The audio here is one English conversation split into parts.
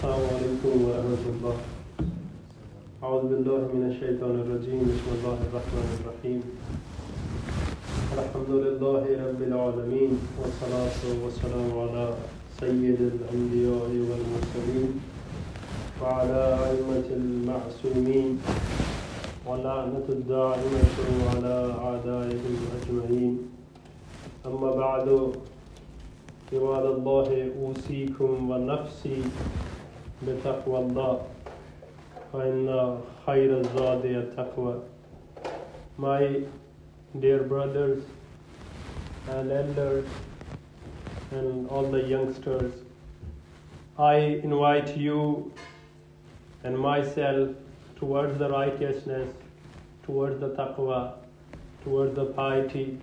السلام عليكم ورحمة الله. أعوذ بالله من الشيطان الرجيم. بسم الله الرحمن الرحيم. الحمد لله رب العالمين والصلاة والسلام على سيد الأنبياء والمرسلين وعلى أئمة المعصومين ولعنة الدائمة على أعدائهم أجمعين. أما بعد، عباد الله، أوصيكم ونفسي بتقوى الله فإن خير الزاد التقوى. My dear brothers and elders and all the youngsters, I invite you and myself towards the righteousness, towards the taqwa, towards the piety,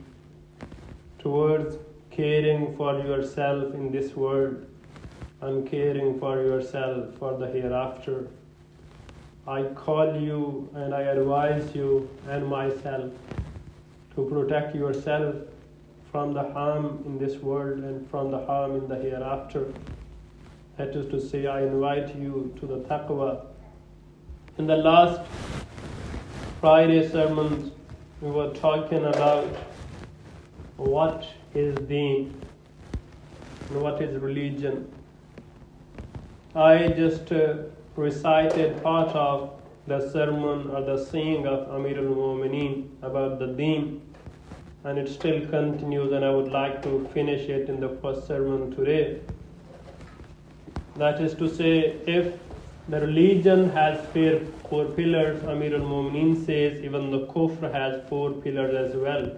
towards caring for yourself in this world and caring for yourself for the hereafter. I call you and I advise you and myself to protect yourself from the harm in this world and from the harm in the hereafter. That is to say, I invite you to the taqwa. In the last Friday sermons, we were talking about what is deen and what is religion. I just recited part of the sermon or the saying of Amir al-Mu'mineen about the deen, and it still continues, and I would like to finish it in the first sermon today. That is to say, if the religion has four pillars, Amir al-Mu'mineen says even the kufr has 4 pillars as well.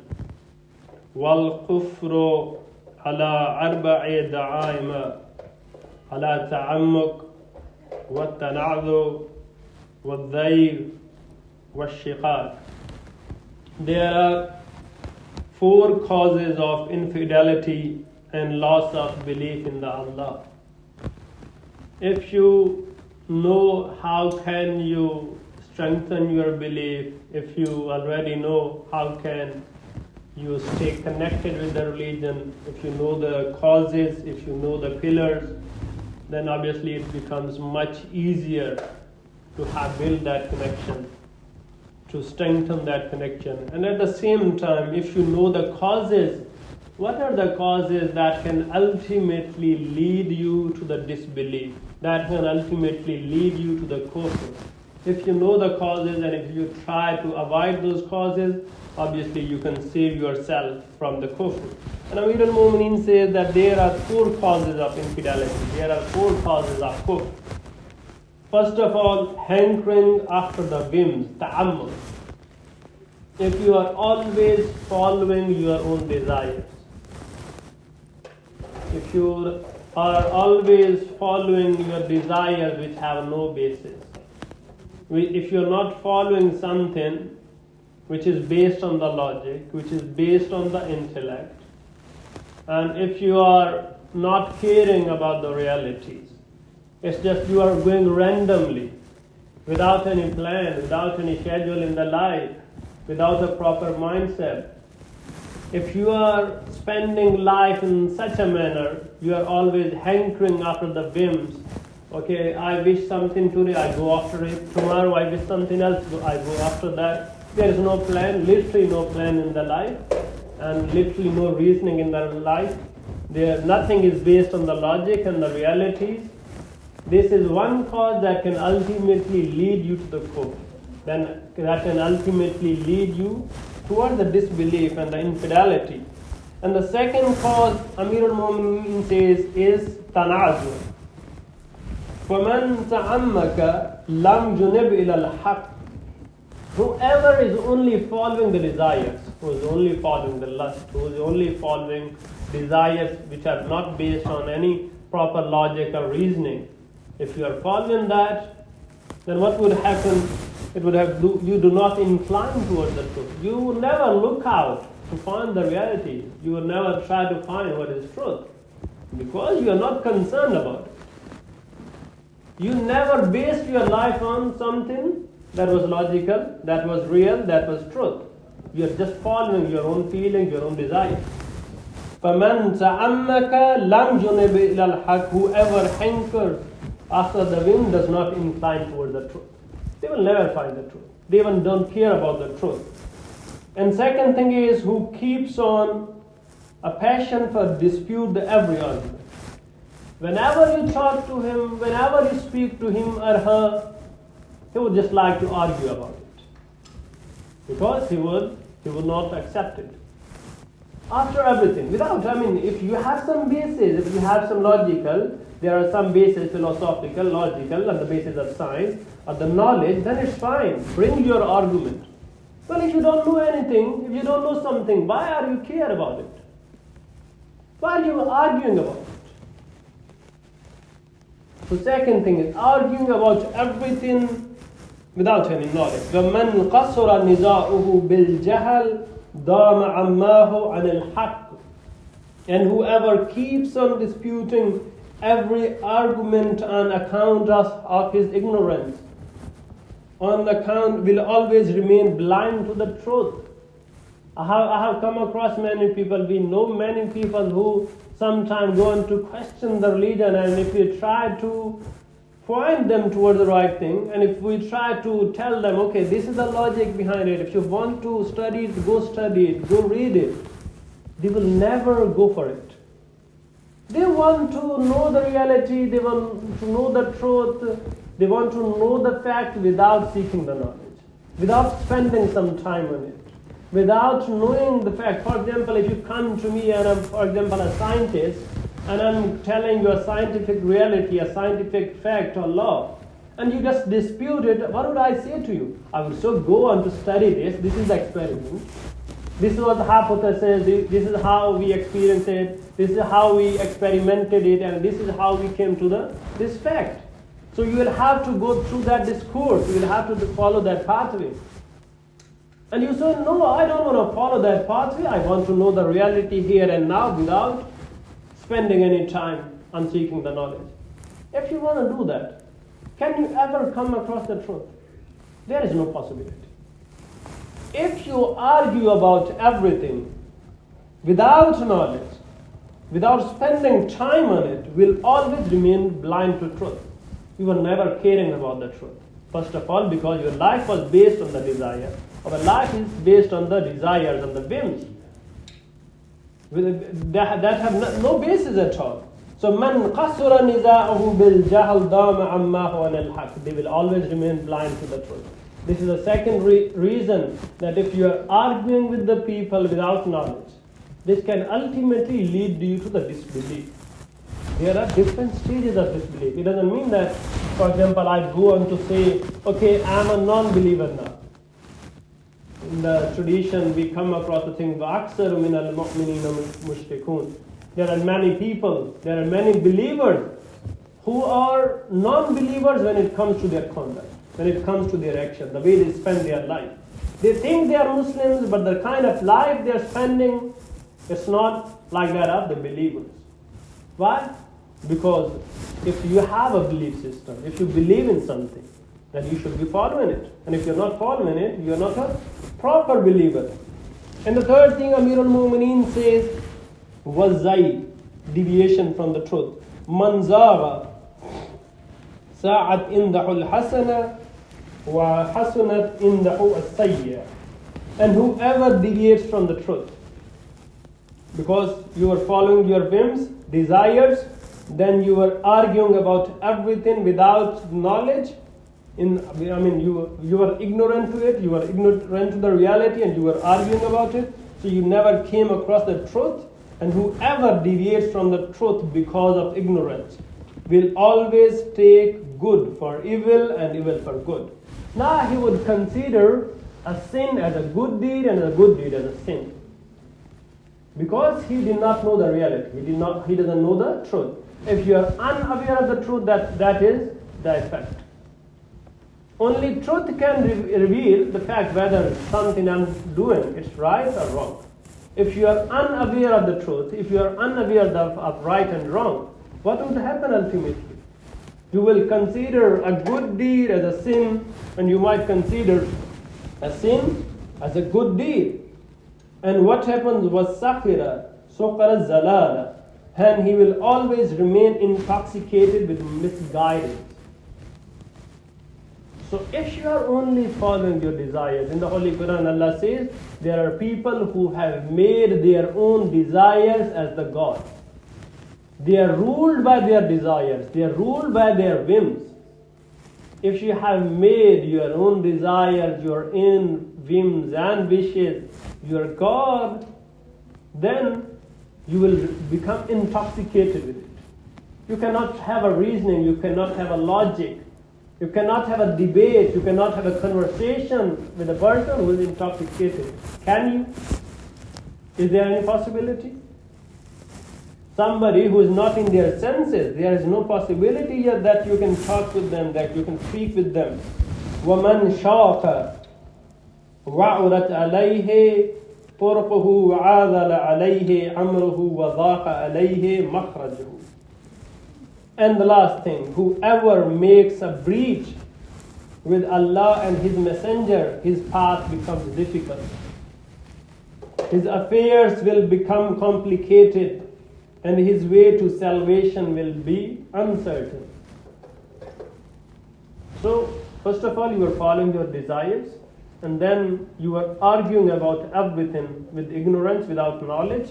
والكفر على 4 دعائم على التعمق والتنعذ والذيل والشقاق. There are 4 causes of infidelity and loss of belief in the Allah. If you know how can you strengthen your belief, if you already know how can you stay connected with the religion, if you know the causes, if you know the pillars, then obviously it becomes much easier to have built that connection, to strengthen that connection. And at the same time, if you know the causes, what are the causes that can ultimately lead you to the disbelief, that can ultimately lead you to the kufr? If you know the causes and if you try to avoid those causes, obviously you can save yourself from the kufr. And Amir al-Mu'mineen says that there are 4 causes of infidelity. There are 4 causes of kufr. First of all, hankering after the whims, ta'ammul. If you are always following your own desires, if you are always following your desires which have no basis, if you are not following something which is based on the logic, which is based on the intellect, and if you are not caring about the realities, it's just you are going randomly, without any plan, without any schedule in the life, without a proper mindset. If you are spending life in such a manner, you are always hankering after the whims. Okay, I wish something today, I go after it. Tomorrow I wish something else, I go after that. There is no plan, literally no plan in the life, and literally no reasoning in the life. Nothing is based on the logic and the realities. This is one cause that can ultimately lead you to the kufr. Then that can ultimately lead you towards the disbelief and the infidelity. And the second cause, Amir al-Mu'mineen says, is tanazur. فَمَنْ تَعَمَّكَ لَمْ جُنِبْ إِلَى الْحَقِّ. Whoever is only following the desires, who is only following the lust, who is only following desires which are not based on any proper logic or reasoning, if you are following that, then what would happen? It would have you do not incline towards the truth. You will never look out to find the reality. You will never try to find what is truth, because you are not concerned about it. You never based your life on something that was logical, that was real, that was truth. You are just following your own feelings, your own desires. فَمَنْ تَعَمَّكَ لَمْ جُنِبْ إِلَى الْحَقِّ. Whoever hankers after the wind does not incline toward the truth. They will never find the truth. They even don't care about the truth. And second thing is, who keeps on a passion for dispute the every argument. Whenever you talk to him, whenever you speak to him or her, he would just like to argue about it. Because he would not accept it. After everything, if you have some basis, if you have some logical, there are some bases, philosophical, logical, on the basis of science, or the knowledge, then it's fine. Bring your argument. Well, if you don't know anything, if you don't know something, why are you care about it? Why are you arguing about it? The second thing is arguing about everything without any knowledge. وَمَنْ قَصُرَ نِزَاؤُهُ بِالْجَهَلِ دَامَ عَمَّاهُ عَنِ الْحَقِّ. And whoever keeps on disputing every argument on account of his ignorance, on account will always remain blind to the truth. I have come across many people, we know many people who sometimes go on to question the religion, and if we try to point them toward the right thing, and if we try to tell them, okay, this is the logic behind it, if you want to study it, go read it, they will never go for it. They want to know the reality, they want to know the truth, they want to know the fact without seeking the knowledge, without spending some time on it, without knowing the fact. For example, if you come to me and I'm, for example, a scientist, and I'm telling you a scientific reality, a scientific fact or law, and you just dispute it, what would I say to you? I would so go on to study this is the experiment, this was the hypothesis, this is how we experienced it, this is how we experimented it, and this is how we came to this fact. So you will have to go through that discourse, you will have to follow that pathway. And you say, no, I don't want to follow that pathway, I want to know the reality here and now without spending any time on seeking the knowledge. If you want to do that, can you ever come across the truth? There is no possibility. If you argue about everything without knowledge, without spending time on it, will always remain blind to truth. You are never caring about the truth. First of all, because your life was based on the desire. Our life is based on the desires and the whims that have no basis at all. So, مَنْ قَصُرَ نِزَاؤُهُ بِالْجَهَلِ دَامَ عَمَّاهُ عَنِ الْحَقِّ. They will always remain blind to the truth. This is the second reason that if you are arguing with the people without knowledge, this can ultimately lead you to the disbelief. There are different stages of disbelief. It doesn't mean that, for example, I go on to say, okay, I'm a non-believer now. In the tradition, we come across the thing, وَأَكْثَرُ مِنَ الْمُؤْمِنِينَ مُشْرِكُونَ. There are many people, there are many believers who are non-believers when it comes to their conduct, when it comes to their action, the way they spend their life. They think they are Muslims, but the kind of life they are spending is not like that of the believers. Why? Because if you have a belief system, if you believe in something, then you should be following it. And if you're not following it, you're not a proper believer. And the third thing Amir al-Mu'mineen says, وَالزَّيْ, deviation from the truth. مَنْ زَاغَ سَاعَتْ إِنْدَحُ الْحَسَنَةِ وَحَسُنَتْ إِنْدَحُ السَّيِّئَةِ. And whoever deviates from the truth, because you are following your whims, desires, then you are arguing about everything without knowledge. You are ignorant to it, you are ignorant to the reality, and you are arguing about it, so you never came across the truth. And whoever deviates from the truth because of ignorance will always take good for evil and evil for good. Now he would consider a sin as a good deed and a good deed as a sin. Because he did not know the reality, he doesn't know the truth. If you are unaware of the truth, that is the effect. Only truth can reveal the fact whether something I'm doing is right or wrong. If you are unaware of the truth, if you are unaware of right and wrong, what would happen ultimately? You will consider a good deed as a sin, and you might consider a sin as a good deed. And what happens was sakhira, suqara zalala, and he will always remain intoxicated with misguidance. So if you are only following your desires, in the Holy Quran Allah says, there are people who have made their own desires as the God. They are ruled by their desires. They are ruled by their whims. If you have made your own desires, your own whims and wishes, your God, then you will become intoxicated with it. You cannot have a reasoning, you cannot have a logic, you cannot have a debate, you cannot have a conversation with a person who is intoxicated. Can you? Is there any possibility? Somebody who is not in their senses, there is no possibility yet that you can talk with them, that you can speak with them. وَمَنْ شَاقَ وَعُرَتْ عَلَيْهِ طُرْقُهُ وَعَاذَلَ عَلَيْهِ عَمْرُهُ وَضَاقَ عَلَيْهِ مَخْرَجُهُ. And the last thing, whoever makes a breach with Allah and His Messenger, his path becomes difficult. His affairs will become complicated, and his way to salvation will be uncertain. So, first of all, you are following your desires, and then you are arguing about everything with ignorance, without knowledge.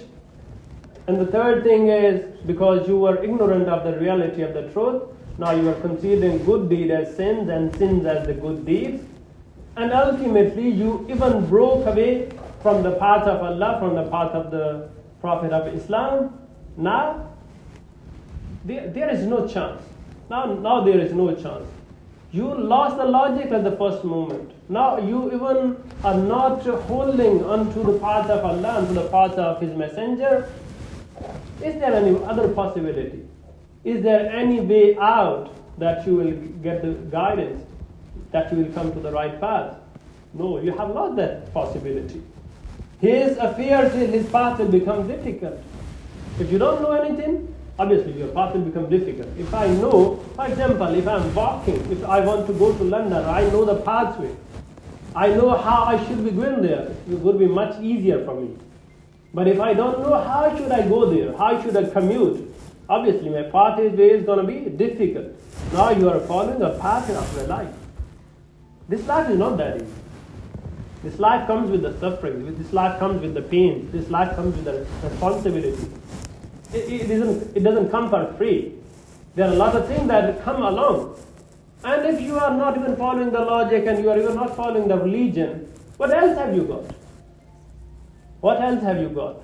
And the third thing is, because you were ignorant of the reality of the truth, now you are considering good deeds as sins and sins as the good deeds. And ultimately, you even broke away from the path of Allah, from the path of the Prophet of Islam. Now, there is no chance. Now there is no chance. You lost the logic at the first moment. Now you even are not holding onto the path of Allah, onto the path of His Messenger. Is there any other possibility? Is there any way out that you will get the guidance, that you will come to the right path? No, you have lost that possibility. His affairs, his path will become difficult. If you don't know anything, obviously your path will become difficult. If I know, for example, if I'm walking, if I want to go to London, I know the pathway. I know how I should be going there. It would be much easier for me. But if I don't know how should I go there, how should I commute, obviously my pathway is going to be difficult. Now you are following a path of your life. This life is not that easy. This life comes with the suffering. This life comes with the pain. This life comes with the responsibility. It doesn't come for free. There are a lot of things that come along. And if you are not even following the logic and you are even not following the religion, what else have you got? What else have you got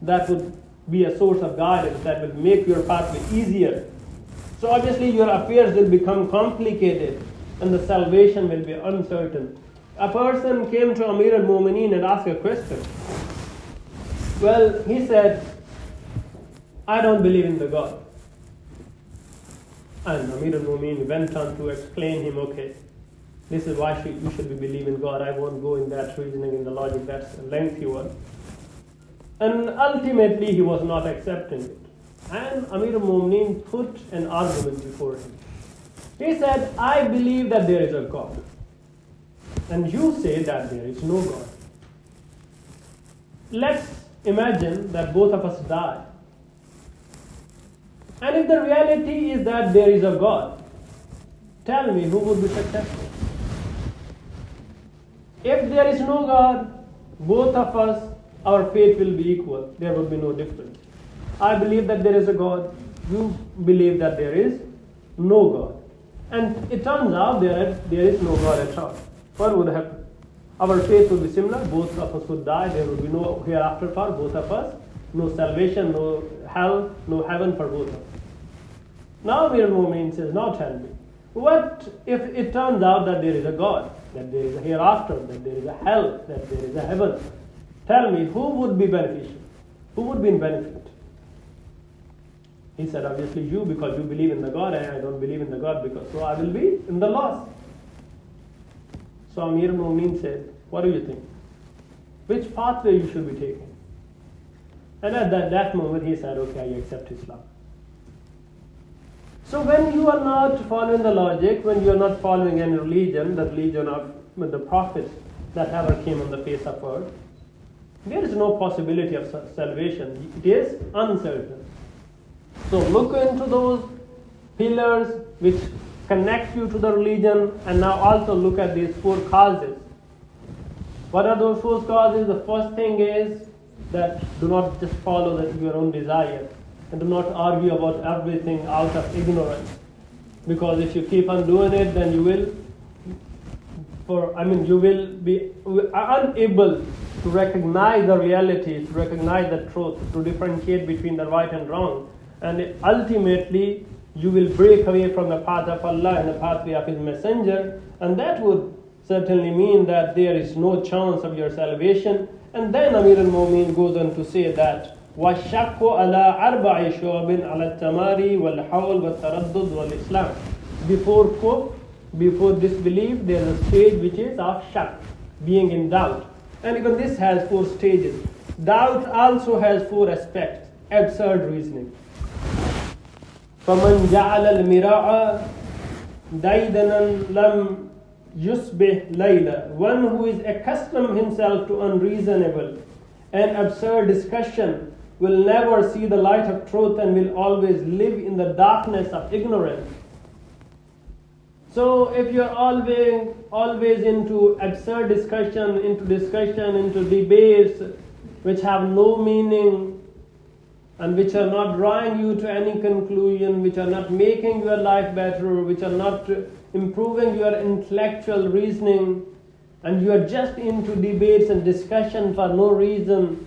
that would be a source of guidance, that will make your pathway easier? So obviously your affairs will become complicated and the salvation will be uncertain. A person came to Amir al-Mu'mineen and asked a question. Well, he said, I don't believe in the God. And Amir al-Mu'mineen went on to explain him, okay, this is why you should be believing in God. I won't go in that reasoning, in the logic, that's a lengthy one. And ultimately he was not accepting it. And Amir al-Mu'mineen put an argument before him. He said, I believe that there is a God. And you say that there is no God. Let's imagine that both of us die. And if the reality is that there is a God, tell me who would be successful? If there is no God, both of us, our fate will be equal. There will be no difference. I believe that there is a God. You believe that there is no God. And it turns out there is no God at all. What would happen? Our fate would be similar. Both of us would die. There would be no hereafter for both of us. No salvation, no hell, no heaven for both of us. Now Amir al-Mu'mineen says, now tell me, what if it turns out that there is a God, that there is a hereafter, that there is a hell, that there is a heaven? Tell me, who would be beneficial? Who would be in benefit? He said, obviously you, because you believe in the God, and I don't believe in the God, because so I will be in the loss. So Amir al-Mu'mineen said, what do you think? Which pathway you should be taking? And at that moment he said, okay, I accept Islam. So when you are not following the logic, when you are not following any religion, the religion of the prophets that ever came on the face of earth, there is no possibility of salvation. It is uncertain. So look into those pillars which connect you to the religion, and now also look at these 4 causes. What are those 4 causes? The first thing is that do not just follow your own desire, and do not argue about everything out of ignorance. Because if you keep on doing it, then you will be unable to recognize the reality, to recognize the truth, to differentiate between the right and wrong. And ultimately, you will break away from the path of Allah and the pathway of His Messenger, and that would certainly mean that there is no chance of your salvation. And then Amir al-Mu'min goes on to say that وَالشَّكُّ عَلَىٰ أَرْبَعِ شُعَبٍ عَلَى التَّمَارِي وَالْحَوْلِ وَالتَّرَدُّدِ وَالْإِسْلَامِ. Before kufr, before disbelief, there is a stage which is of shak, being in doubt. And even this has 4 stages. Doubt also has 4 aspects. Absurd reasoning. فَمَنْ جَعَلَ الْمِرَاءَ دَيْدَنًا لَمْ يُصْبِحْ لَيْلًا. One who is accustomed himself to unreasonable and absurd discussion will never see the light of truth and will always live in the darkness of ignorance. So if you're always into absurd discussion, into debates which have no meaning and which are not drawing you to any conclusion, which are not making your life better, which are not improving your intellectual reasoning, and you are just into debates and discussion for no reason,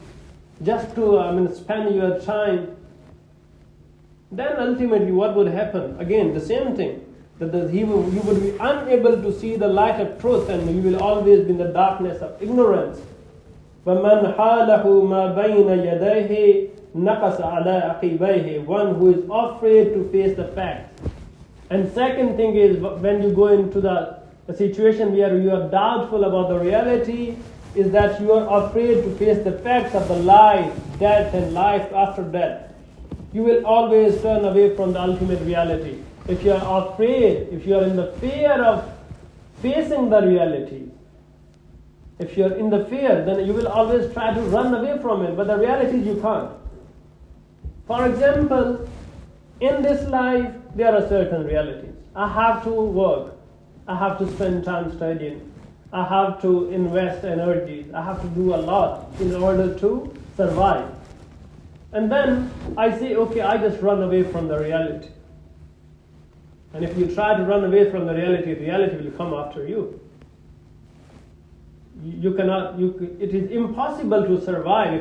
just to spend your time, then ultimately what would happen? Again, the same thing. That you would be unable to see the light of truth, and you will always be in the darkness of ignorance. وَمَنْ حَالَهُ مَا بَيْنَ يَدَيْهِ نَقَصَ عَلَىٰ عَقِبَيْهِ. One who is afraid to face the facts. And second thing is, when you go into the situation where you are doubtful about the reality, is that you are afraid to face the facts of the life, death, and life after death. You will always turn away from the ultimate reality. If you are afraid, if you are in the fear of facing the reality, if you are in the fear, then you will always try to run away from it. But the reality is you can't. For example, in this life, there are certain realities. I have to work. I have to spend time studying. I have to invest energies. I have to do a lot in order to survive. And then I say, okay, I just run away from the reality. And if you try to run away from the reality will come after you. It is impossible to survive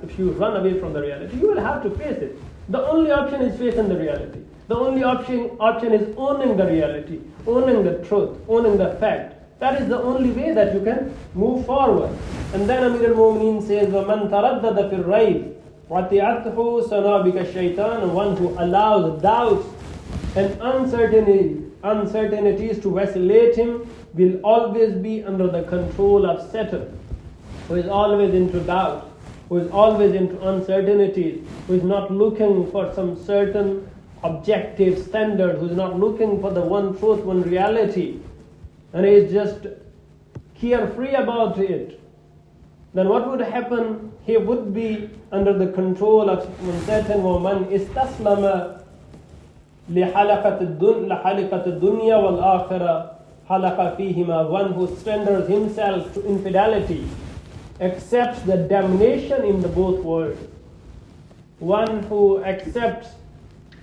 if you run away from the reality. You will have to face it. The only option is facing the reality. The only option is owning the reality, owning the truth, owning the fact. That is the only way that you can move forward. And then Amir al-Mu'mineen says, وَمَنْ تَرَدَّدَ فِي الرَّيْبِ وَاتِعَتْهُ سَنَابِكَ الشَّيْطَانِ. One who allows doubts and uncertainties to vacillate him will always be under the control of Satan, who is always into doubt, who is always into uncertainties, who is not looking for some certain objective standard, who is not looking for the one truth, one reality, and is just carefree about it. Then what would happen? He would be under the control of Satan. وَمَنْ إِسْتَسْلَمَ لحلقة الدنيا والآخرة حلق فيهما. One who surrenders himself to infidelity accepts the damnation in the both worlds. One who accepts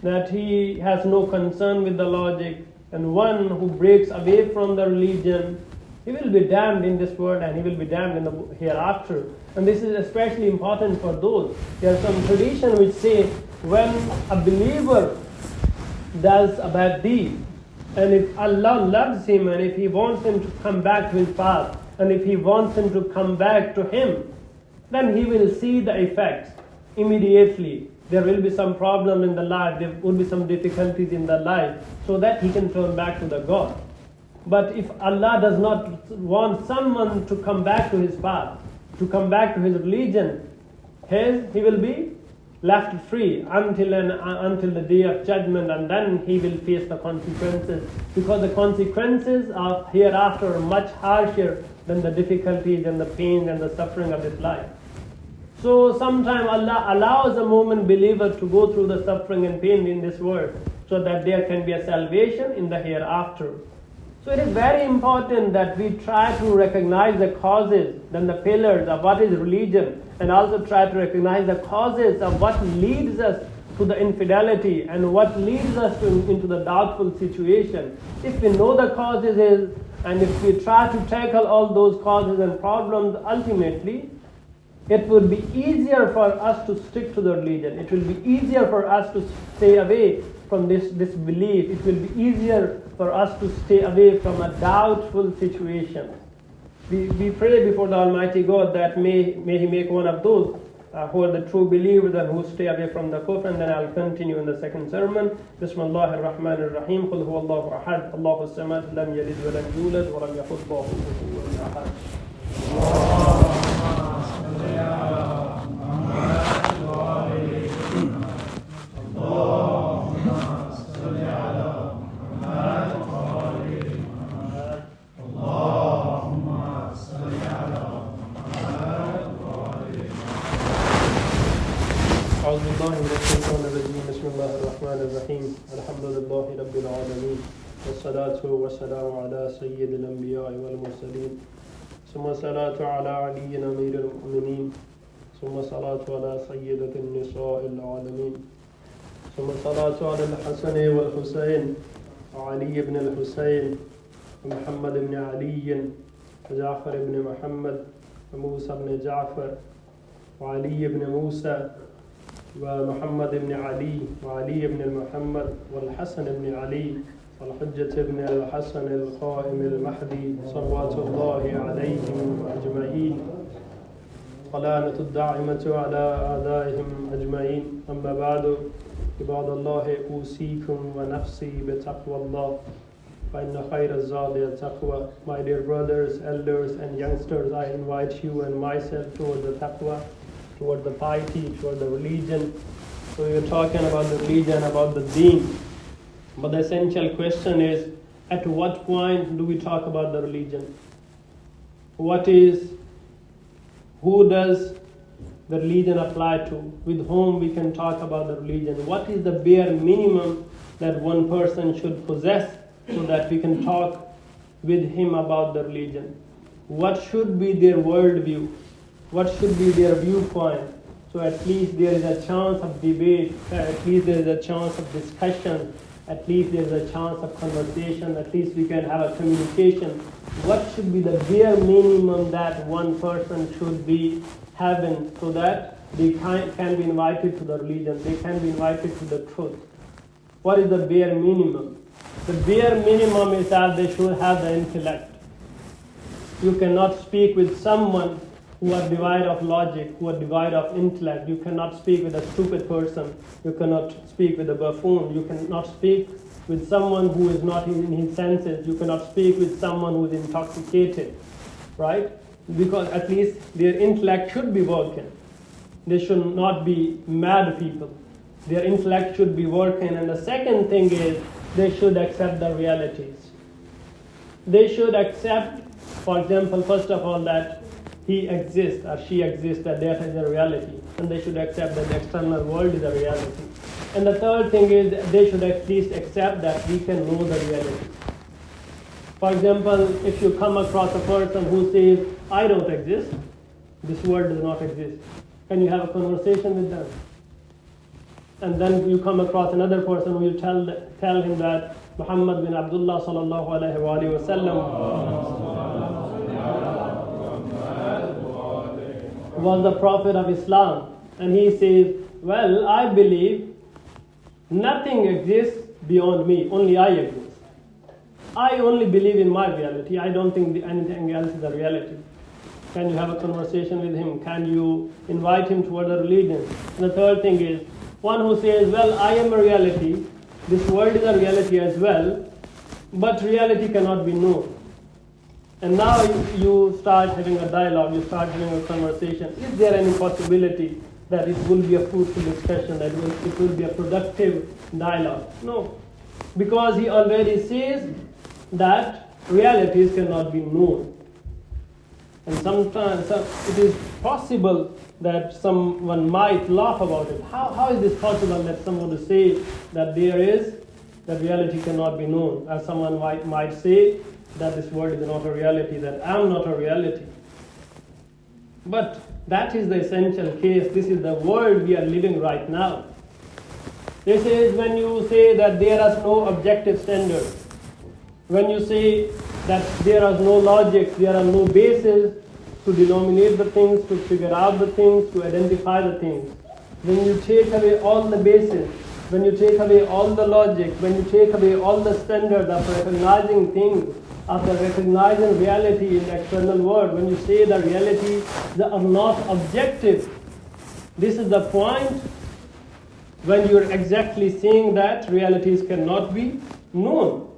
that he has no concern with the logic, and one who breaks away from the religion, he will be damned in this world and he will be damned in the hereafter. And this is especially important for those. There are some traditions which say when a believer does a bad deed, and if Allah loves him, and if He wants him to come back to His path, and if He wants him to come back to Him, then he will see the effects immediately. There will be some problem in the life, there will be some difficulties in the life, so that he can turn back to the God. But if Allah does not want someone to come back to His path, to come back to his religion, he will be left free until the day of judgment, and then he will face the consequences, because the consequences of hereafter are much harsher than the difficulties and the pain and the suffering of this life. So sometimes Allah allows a believer to go through the suffering and pain in this world, so that there can be a salvation in the hereafter. So it is very important that we try to recognize the causes, then the pillars of what is religion, and also try to recognize the causes of what leads us to the infidelity and what leads us into the doubtful situation. If we know the causes and if we try to tackle all those causes and problems, ultimately it will be easier for us to stick to the religion. It will be easier for us to stay away from this belief. It will be easier for us to stay away from a doubtful situation. We pray before the Almighty God that may He make one of those who are the true believers and who stay away from the kufr. And then I'll continue in the second sermon. Bismillah ar-Rahman ar-Rahim. Qul huwa Allahu ahad. Allahu samad. Lam yalid wa lam yulad wa lam yakul lahu kufuwan ahad. أعوذ بالله من الشيطان الرجيم بسم الله الرحمن الرحيم الحمد لله رب العالمين والصلاة والسلام على سيد الأنبياء والمرسلين ثم الصلاة على علي أمير المؤمنين ثم الصلاة على سيدة النساء العالمين ثم الصلاة على الحسن والحسين وعلي بن الحسين ومحمد بن علي وجعفر بن محمد وموسى بن جعفر وعلي بن موسى ومحمد بن علي وعلي بن محمد والحسن بن علي والحجة بن الحسن القائم المهدي صلوات الله عليهم أجمعين ولعنة الدائمة على أعدائهم أجمعين أما بعد عباد الله أوصيكم ونفسي بتقوى الله فإن خير الزاد التقوى. My dear brothers, elders and youngsters, I invite you and myself toward the taqwa, toward the piety, toward the religion. So we are talking about the religion, about the deen. But the essential question is, at what point do we talk about the religion? Who does the religion apply to? With whom we can talk about the religion? What is the bare minimum that one person should possess so that we can talk with him about the religion? What should be their worldview? What should be their viewpoint? So at least there is a chance of debate, at least there is a chance of discussion, at least there is a chance of conversation, at least we can have a communication. What should be the bare minimum that one person should be having so that they can be invited to the religion, they can be invited to the truth? What is the bare minimum? The bare minimum is that they should have the intellect. You cannot speak with someone who are devoid of logic, who are devoid of intellect. You cannot speak with a stupid person. You cannot speak with a buffoon. You cannot speak with someone who is not in his senses. You cannot speak with someone who is intoxicated, right? Because at least their intellect should be working. They should not be mad people. Their intellect should be working. And the second thing is, they should accept the realities. They should accept, for example, first of all, that he exists or she exists, that is a reality. And they should accept that the external world is a reality. And the third thing is, they should at least accept that we can know the reality. For example, if you come across a person who says, I don't exist, this world does not exist, can you have a conversation with them? And then you come across another person who will tell him that Muhammad bin Abdullah sallallahu alayhi wa sallam was the prophet of Islam. And he says, well, I believe nothing exists beyond me, only I exist. I only believe in my reality. I don't think anything else is a reality. Can you have a conversation with him? Can you invite him toward the religion? And the third thing is, one who says, well, I am a reality, this world is a reality as well, but reality cannot be known. And now you start having a dialogue, you start having a conversation. Is there any possibility that it will be a fruitful discussion, that it will be a productive dialogue? No. Because he already says that realities cannot be known. And sometimes it is possible that someone might laugh about it. How is this possible that someone would say that there is that reality cannot be known. As someone might say that this world is not a reality, that I am not a reality. But that is the essential case. This is the world we are living right now. This is when you say that there are no objective standards. When you say that there are no logic, there are no bases to denominate the things, to figure out the things, to identify the things. When you take away all the bases, when you take away all the logic, when you take away all the standards of recognizing things, of recognizing reality in the external world, when you say that reality are not objective, this is the point when you're exactly saying that realities cannot be known.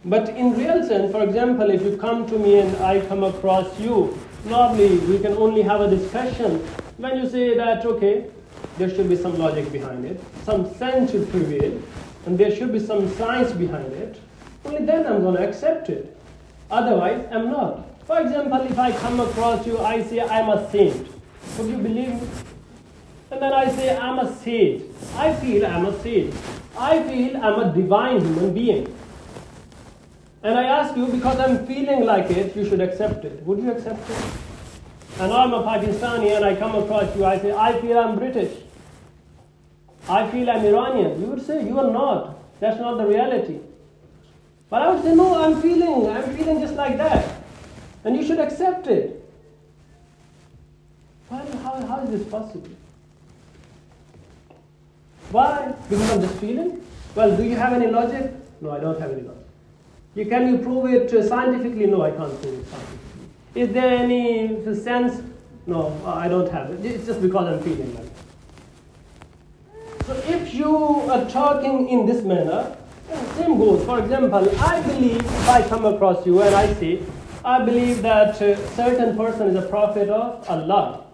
But in real sense, for example, if you come to me and I come across you, normally we can only have a discussion when you say that, okay, there should be some logic behind it, some sense should prevail, and there should be some science behind it. Only then I'm going to accept it. Otherwise, I'm not. For example, if I come across you, I say I'm a saint. Would you believe me? And then I say I'm a sage. I feel I'm a sage. I feel I'm a divine human being. And I ask you, because I'm feeling like it, you should accept it. Would you accept it? And I'm a Pakistani and I come across you, I say, I feel I'm British. I feel I'm Iranian. You would say, you are not. That's not the reality. But I would say, no, I'm feeling just like that. And you should accept it. How is this possible? Why? Because I'm just feeling? Well, do you have any logic? No, I don't have any logic. Can you prove it scientifically? No, I can't prove it scientifically. Is there any sense? No, I don't have it. It's just because I'm feeling like it. So if you are talking in this manner, same goes. For example, I believe, if I come across you and I say, I believe that a certain person is a prophet of Allah.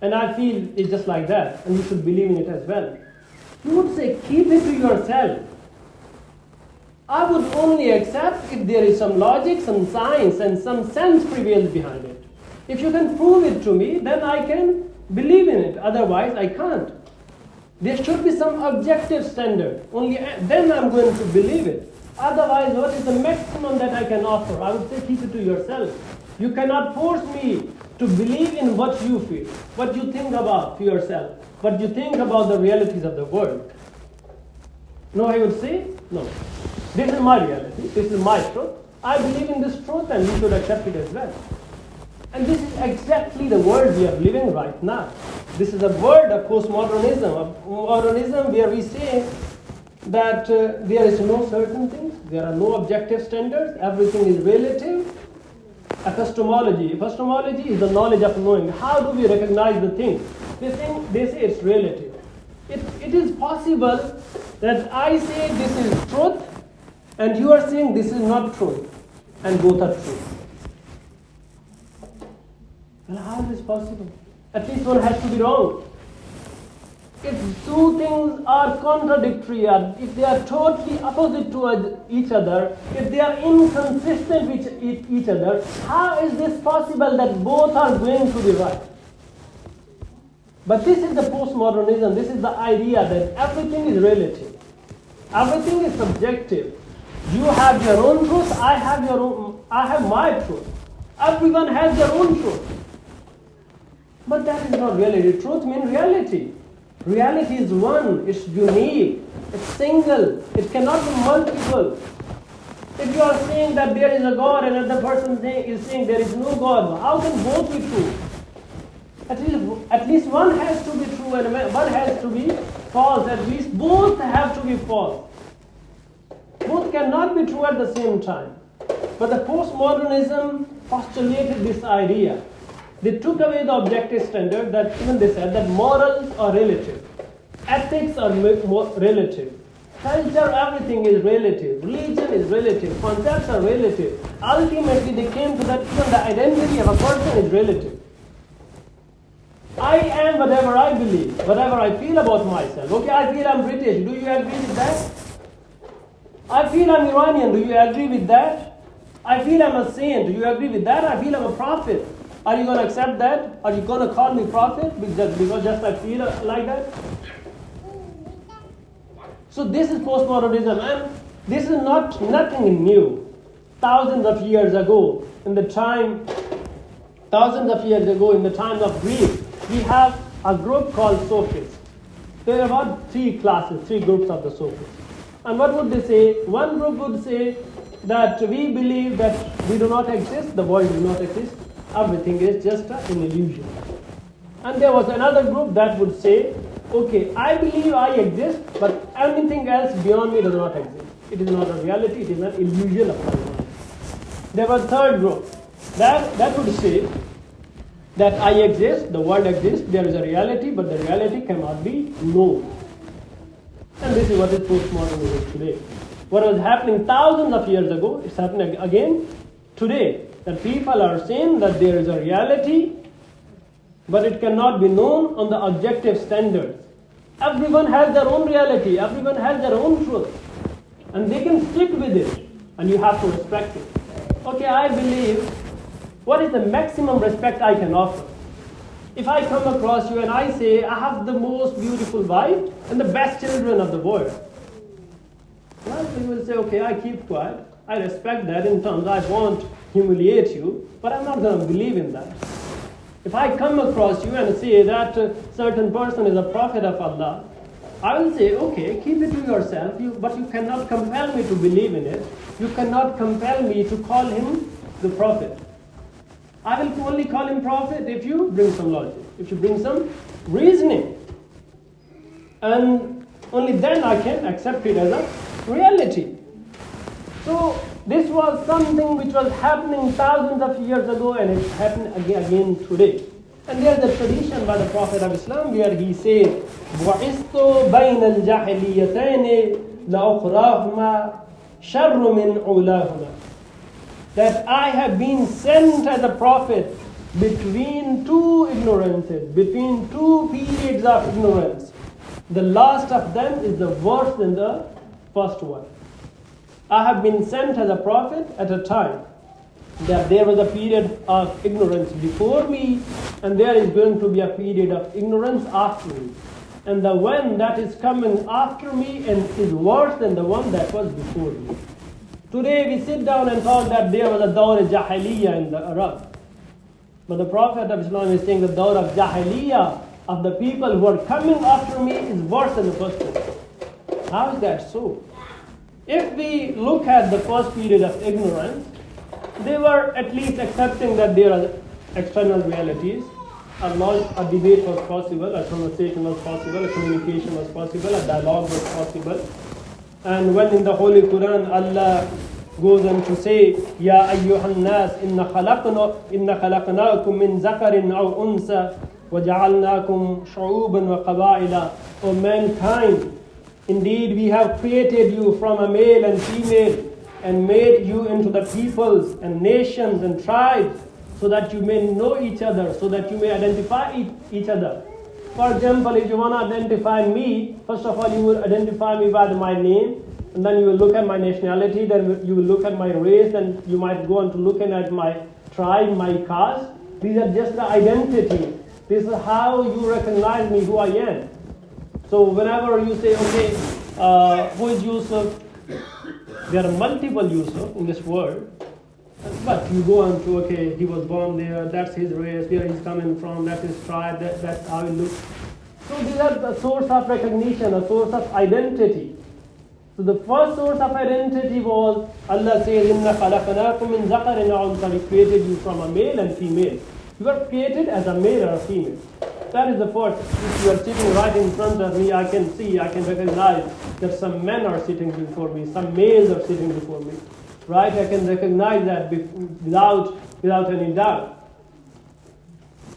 And I feel it's just like that, and you should believe in it as well. You would say, keep it to yourself. I would only accept if there is some logic, some science, and some sense prevails behind it. If you can prove it to me, then I can believe in it. Otherwise, I can't. There should be some objective standard. Only then I'm going to believe it. Otherwise, what is the maximum that I can offer? I would say keep it to yourself. You cannot force me to believe in what you feel, what you think about for yourself, what you think about the realities of the world. No, I would say, no. This is my reality, this is my truth. I believe in this truth and you should accept it as well. And this is exactly the world we are living right now. This is a world of postmodernism, where we say that there is no certain things, there are no objective standards, everything is relative. Epistemology is the knowledge of knowing. How do we recognize the thing? They say it's relative. It is possible that I say this is truth, and you are saying this is not truth, and both are true. Well, how is this possible? At least one has to be wrong. If two things are contradictory, if they are totally opposite to each other, if they are inconsistent with each other, how is this possible that both are going to be right? But this is the postmodernism, this is the idea that everything is relative. Everything is subjective. You have your own truth, I have my truth. Everyone has their own truth. But that is not reality. Truth means reality. Reality is one, it's unique, it's single, it cannot be multiple. If you are saying that there is a God and another person is saying there is no God, how can both be true? At least one has to be true and one has to be false. At least both have to be false. Both cannot be true at the same time. But the postmodernism postulated this idea. They took away the objective standard that even they said that morals are relative. Ethics are relative. Culture, everything is relative. Religion is relative. Concepts are relative. Ultimately, they came to that even the identity of a person is relative. I am whatever I believe, whatever I feel about myself. Okay, I feel I'm British. Do you agree with that? I feel I'm Iranian. Do you agree with that? I feel I'm a saint. Do you agree with that? I feel I'm a prophet. Are you going to accept that? Are you going to call me prophet because just I feel like that? So this is postmodernism, and this is nothing new. Thousands of years ago, in the time of Greece, we have a group called sophists. There are about three groups of the sophists. And what would they say? One group would say that we believe that we do not exist, the world does not exist, everything is just an illusion. And there was another group that would say, okay, I believe I exist, but anything else beyond me does not exist. It is not a reality, it is an illusion of my mind. There was a third group that would say that I exist, the world exists, there is a reality, but the reality cannot be known. And this is what is postmodernism today. What was happening thousands of years ago, it's happening again today. That people are saying that there is a reality, but it cannot be known on the objective standards. Everyone has their own reality, everyone has their own truth. And they can stick with it, and you have to respect it. Okay, I believe, what is the maximum respect I can offer? If I come across you and I say, I have the most beautiful wife and the best children of the world, well, you will say, okay, I keep quiet. I respect that in terms, I won't humiliate you, but I'm not going to believe in that. If I come across you and say that a certain person is a prophet of Allah, I will say, okay, keep it to yourself, but you cannot compel me to believe in it. You cannot compel me to call him the prophet. I will only call him prophet if you bring some logic, if you bring some reasoning. And only then I can accept it as a reality. So this was something which was happening thousands of years ago, and it's happening again today. And there's a tradition by the Prophet of Islam where he says, "Bu'istu bayna al-jahiliyatayn la-ukhrahuma sharru min ulahuma." That I have been sent as a prophet between two ignorances, between two periods of ignorance. The last of them is the worse than the first one. I have been sent as a prophet at a time that there was a period of ignorance before me, and there is going to be a period of ignorance after me. And the one that is coming after me and is worse than the one that was before me. Today we sit down and talk that there was a dawr jahiliyyah in the Arab. But the Prophet of Islam is saying the dawr of jahiliyyah of the people who are coming after me is worse than the first one. How is that so? If we look at the first period of ignorance, they were at least accepting that there are external realities. A debate was possible, a conversation was possible, a communication was possible, a dialogue was possible. And when in the Holy Quran Allah goes on to say, Ya ayyuhan nas, inna khalaqnakum min zakarin aw unsa, wa ja'alnakum shu'uban wa qaba'ila. O mankind, indeed we have created you from a male and female, and made you into the peoples and nations and tribes, so that you may know each other, so that you may identify each other. For example, if you want to identify me, first of all you will identify me by my name, and then you will look at my nationality, then you will look at my race, then you might go on to looking at my tribe, my caste. These are just the identity. This is how you recognize me, who I am. So whenever you say, okay, who is Yusuf? There are multiple Yusuf in this world. But you go on to, okay, he was born there, that's his race, where he's coming from, that's his tribe, that's how he looks. So these are the source of recognition, a source of identity. So the first source of identity was, Allah says, Inna khalaqnakum min zakarin aw unsa, we created you from a male and female. You are created as a male or a female. That is the first. If you are sitting right in front of me, I can see, I can recognize that some men are sitting before me, some males are sitting before me. Right? I can recognize that without any doubt.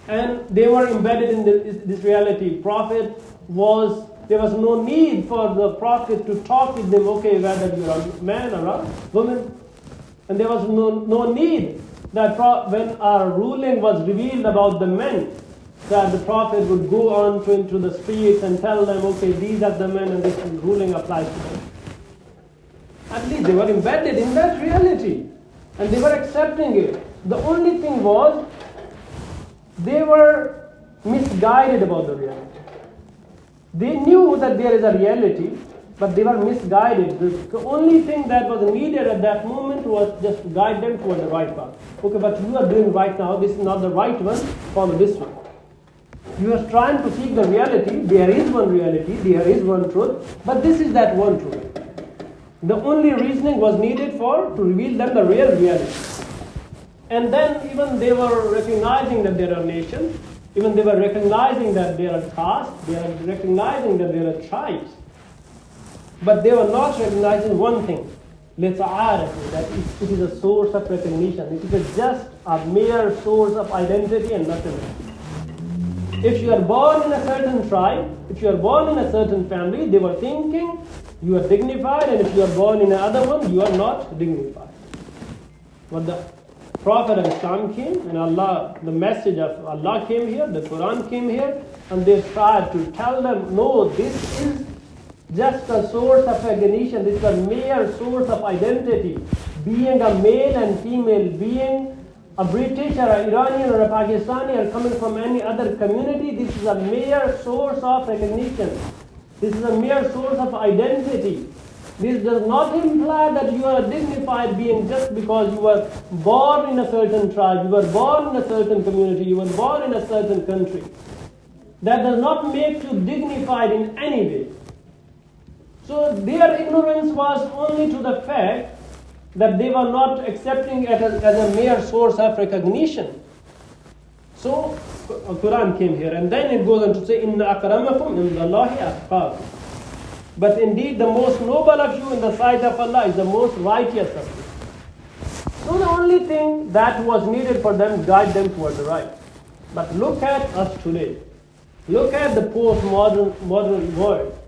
And they were embedded in this reality. There was no need for the prophet to talk with them, okay, whether you're a man or a woman. And there was no need that when our ruling was revealed about the men, that the prophet would go on into the streets and tell them, okay, these are the men and this ruling applies to them. At least they were embedded in that reality. And they were accepting it. The only thing was, they were misguided about the reality. They knew that there is a reality, but they were misguided. The only thing that was needed at that moment was just to guide them toward the right path. Okay, but you are doing right now, this is not the right one, follow this one. You are trying to seek the reality, there is one reality, there is one truth, but this is that one truth. The only reasoning was needed to reveal them the real reality. And then even they were recognizing that there are nations, even they were recognizing that there are castes, they are recognizing that there are tribes. But they were not recognizing one thing, that it is a source of recognition. It is just a mere source of identity and nothing else. If you are born in a certain tribe, if you are born in a certain family, they were thinking you are dignified, and if you are born in another one, you are not dignified. But the Prophet of Islam came, and Allah, the message of Allah came here, the Quran came here, and they tried to tell them, no, this is just a source of recognition, this is a mere source of identity. Being a male and female, being a British or an Iranian or a Pakistani or coming from any other community, this is a mere source of recognition. This is a mere source of identity. This does not imply that you are a dignified being just because you were born in a certain tribe, you were born in a certain community, you were born in a certain country. That does not make you dignified in any way. So their ignorance was only to the fact that they were not accepting it as a mere source of recognition. So Quran came here, and then it goes on to say, Inna akramakum indallahi atqakum. But indeed the most noble of you in the sight of Allah is the most righteous of you. So the only thing that was needed for them, guide them toward the right. But look at us today. Look at the modern world.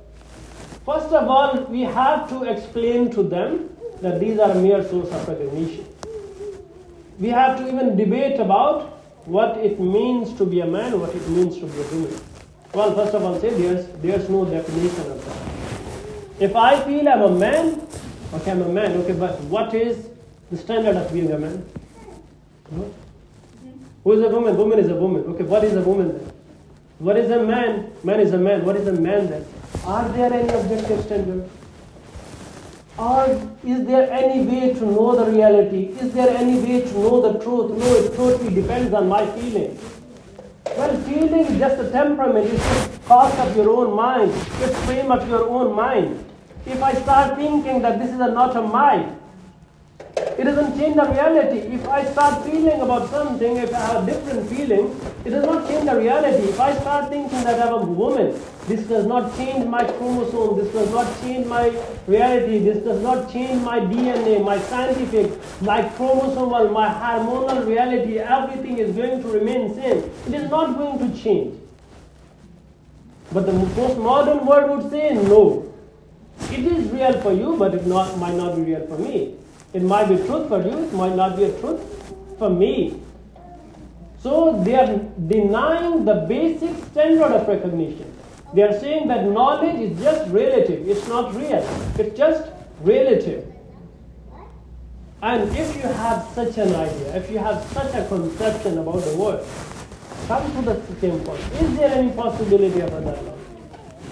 First of all, we have to explain to them that these are a mere source of recognition. We have to even debate about what it means to be a man, what it means to be a woman. Well, first of all, say there's no definition of that. If I feel I'm a man, okay, I'm a man, okay, but what is the standard of being a man? No? Who is a woman? Woman is a woman. Okay, what is a woman then? What is a man? Man is a man. What is a man then? Are there any objective standards? Or is there any way to know the reality? Is there any way to know the truth? No, it totally depends on my feeling. Well, feeling is just a temperament. It's just cost of your own mind. It's frame of your own mind. If I start thinking that this is not a mind, it doesn't change the reality. If I start feeling about something, if I have a different feeling, it does not change the reality. If I start thinking that I'm a woman, this does not change my chromosome, this does not change my reality, this does not change my DNA, my scientific, my chromosomal, my hormonal reality, everything is going to remain same. It is not going to change. But the postmodern world would say, no, it is real for you, but it might not be real for me. It might be truth for you, it might not be a truth for me. So they are denying the basic standard of recognition. They are saying that knowledge is just relative, it's not real, it's just relative. And if you have such an idea, if you have such a conception about the world, come to the same point. Is there any possibility of a dialogue?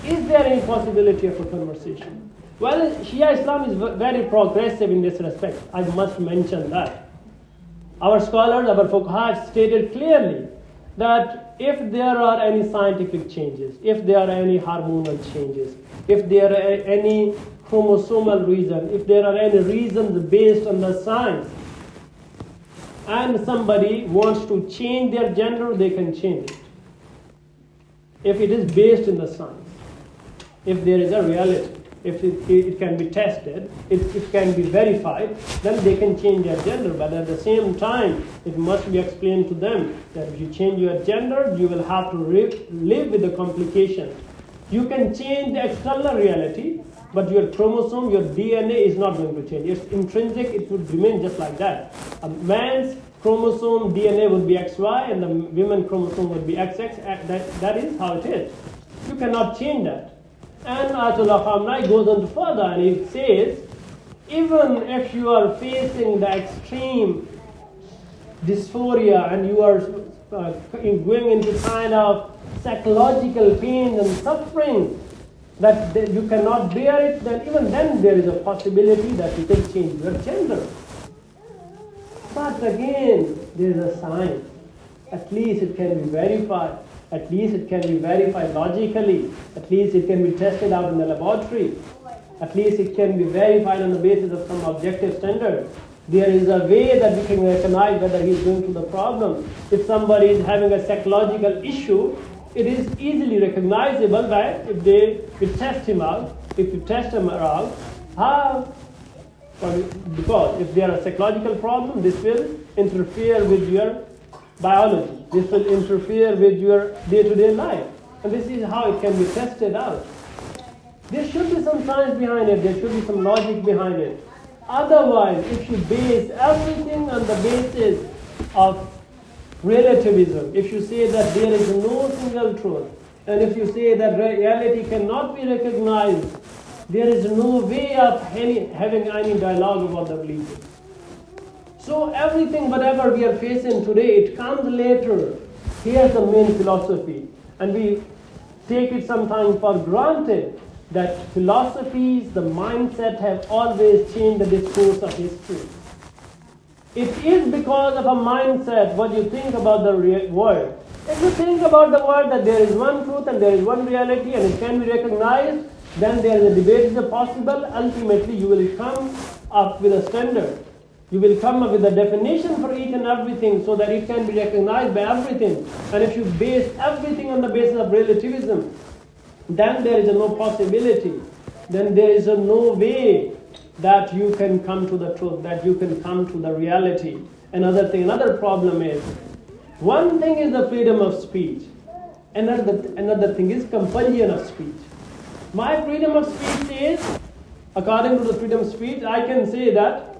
Is there any possibility of a conversation? Well, Shia Islam is very progressive in this respect. I must mention that. Our scholars, our fuqaha have stated clearly that if there are any scientific changes, if there are any hormonal changes, if there are any chromosomal reason, if there are any reasons based on the science, and somebody wants to change their gender, they can change it. If it is based in the science, if there is a reality, if it can be tested, if it can be verified, then they can change their gender. But at the same time, it must be explained to them that if you change your gender, you will have to live with the complications. You can change the external reality, but your chromosome, your DNA is not going to change. It's intrinsic, it would remain just like that. A man's chromosome DNA would be XY and the women's chromosome would be XX. That is how it is. You cannot change that. And Ayatollah Khamenei goes on further and he says, even if you are facing the extreme dysphoria and you are going into kind of psychological pain and suffering, that you cannot bear it, then even then there is a possibility that you can change your gender. But again, there is a sign. At least it can be verified. At least it can be verified logically. At least it can be tested out in the laboratory. At least it can be verified on the basis of some objective standard. There is a way that we can recognize whether he is going through the problem. If somebody is having a psychological issue, it is easily recognizable that if we test him out, if you test him out, because if there is a psychological problem, this will interfere with your biology. This will interfere with your day-to-day life. And this is how it can be tested out. There should be some science behind it. There should be some logic behind it. Otherwise, if you base everything on the basis of relativism, if you say that there is no single truth, and if you say that reality cannot be recognized, there is no way of having any dialogue about the religion. So everything, whatever we are facing today, it comes later. Here's the main philosophy. And we take it sometimes for granted that philosophies, the mindset have always changed the discourse of history. It is because of a mindset, what you think about the world. If you think about the world that there is one truth and there is one reality and it can be recognized, then there is a debate is possible. Ultimately, you will come up with a standard. You will come up with a definition for each and everything so that it can be recognized by everything. And if you base everything on the basis of relativism, then there is no possibility. Then there is no way that you can come to the truth, that you can come to the reality. Another problem is, one thing is the freedom of speech. Another thing is compulsion of speech. My freedom of speech is, according to the freedom of speech, I can say that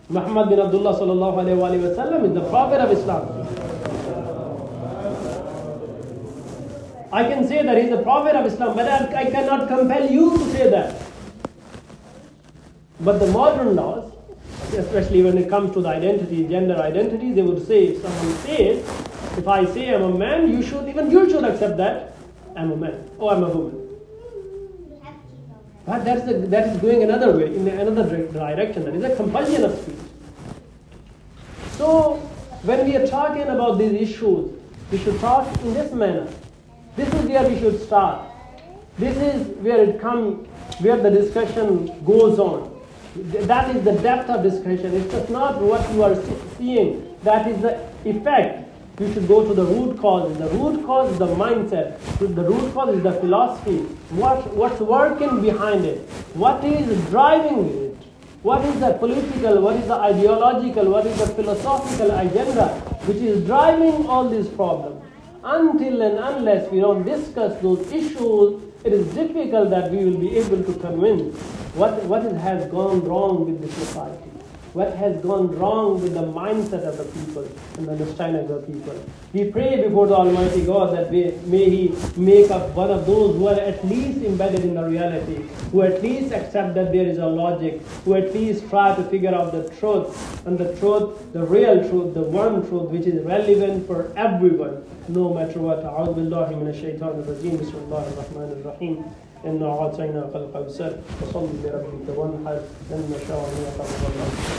Muhammad bin Abdullah sallallahu alayhi wa sallam is the Prophet of Islam. I can say that he is the Prophet of Islam, but I cannot compel you to say that. But the modern laws, especially when it comes to the identity, gender identity, they would say, if someone says, if I say I'm a man, you should accept that I'm a man or I'm a woman. But that is going another way, in another direction. That is a compulsion of speech. So when we are talking about these issues, we should talk in this manner. This is where we should start. This is where where the discussion goes on. That is the depth of discussion. It's just not what you are seeing. That is the effect. You should go to the root cause. The root cause is the mindset. The root cause is the philosophy. What's working behind it? What is driving it? What is the political, what is the ideological, what is the philosophical agenda which is driving all these problems? Until and unless we don't discuss those issues, it is difficult that we will be able to convince what has gone wrong with the society. What has gone wrong with the mindset of the people and the understanding of the people. We pray before the Almighty God that may He make up one of those who are at least embedded in the reality, who at least accept that there is a logic, who at least try to figure out the truth, and the truth, the real truth, the one truth which is relevant for everyone, no matter what. أعوذ بالله من الشيطان الرجيم بسم الله الرحمن الرحيم إنا أعطيناك الكوثر فصل لربك وانحر إن شانئك هو الأبتر.